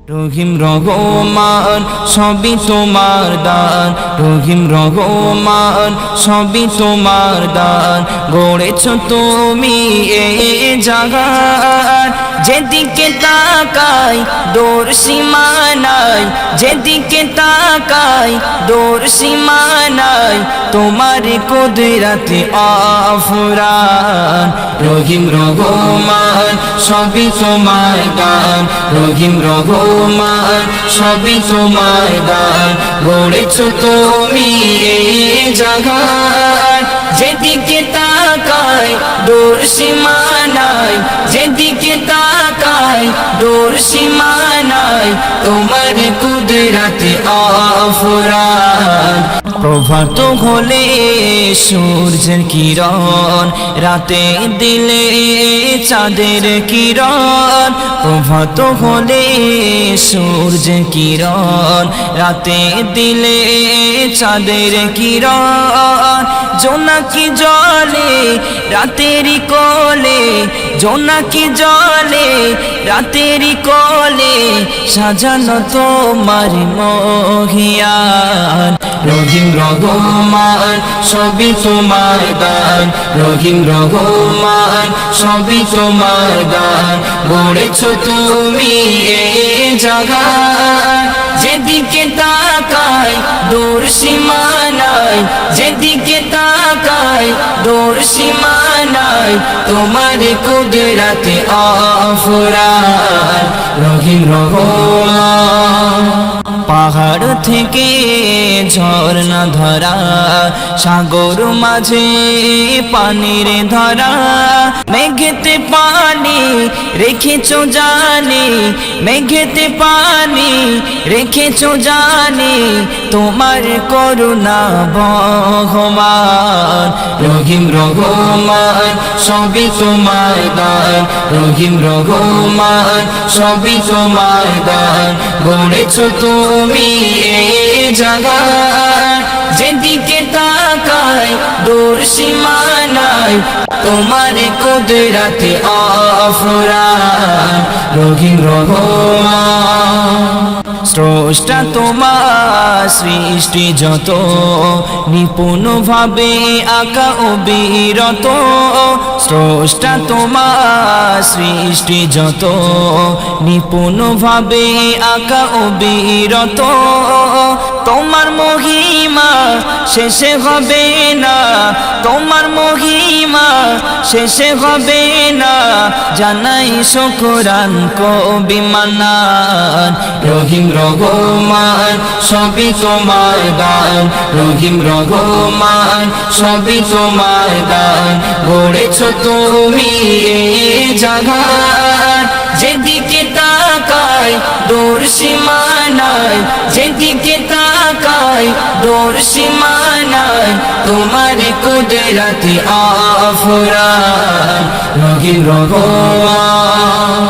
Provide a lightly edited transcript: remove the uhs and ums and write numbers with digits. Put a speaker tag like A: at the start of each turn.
A: রহিম রহমান সবই তোমার দান, রহিম রহমান সবই তোমার দান। গড়েছ তুমি এই জাহান, যেদিকে তাকাই দূর সীমা নাই, যেদিকে তাকাই দূর সীমা নাই। তোমার কুদরতে আফরান, রহিম রহমান সবই তোমার দান, রহিম রহমান সবই তোমার দান। গড়েছ তুমি এই জাহান, যেদিকে তাকাই দূর সীমা নাই, যেদিকে তাকাই দূর সীমা নাই। তোমার কুদরতে আফরান। প্রভাত হলে সূর্যের কিরণ, রাতে দিলে চাঁদের কিরণ। প্রভাত হলে সূর্যের কিরণ, রাতে দিলে চাঁদের কিরণ। জোনাকি জলে রাতেরি কোলে, জোনাকি জলে রাতেরি কোলে, সাজানো তোমার মহিয়ান। রহিম রহমান সবই তোমার দান, রহিম রহমান সবই তোমার দান। গড়েছ তুমি এই জাহান, যেদিকে তাকাই দূর সীমা নাই, যেদিকে তাকাই দূর সীমা নাই। তোমার কুদরতে আফরান, রহিম রহমান। পাহাড় থেকে ঝর্ণা ধরা, সাগর মাঝে পানির ধারা। মেঘেতে পানি রেখেছো জানি, মেঘেতে পানি রেখেছো জানি। তোমার করুণা বহমান, রহিম রহমান সবই তোমার দান, রহিম রহমান সবই তোমার দান। গড়েছ তুমি এই জাহান, যেদিকে তাকাই দূর সীমা নাই। তোমার কুদরতে আফরান, রহিম রহমান। স্রষ্টা তোমার সৃষ্টি যত, নিপুণ ভাবে আঁকা অবিরত। স্রষ্টা তোমার সৃষ্টি যত, নিপুণ ভাবে আঁকা অবিরত। তোমার মহিমা শেষে হবে না, তোমার মহিমা শেষে হবে না। জানাই শুকরান কবি মান্নান, রহিম রহমান সবই তোমার দান, রহিম রহমান সবই তোমার দান। গড়েছ তুমি এই জাহান, যেদিকে তাকাই দূর সীমা নাই, যেদিকে তাকাই দূর সীমা নাই। তোমার কুদরতে আফরান, রহিম রহমান।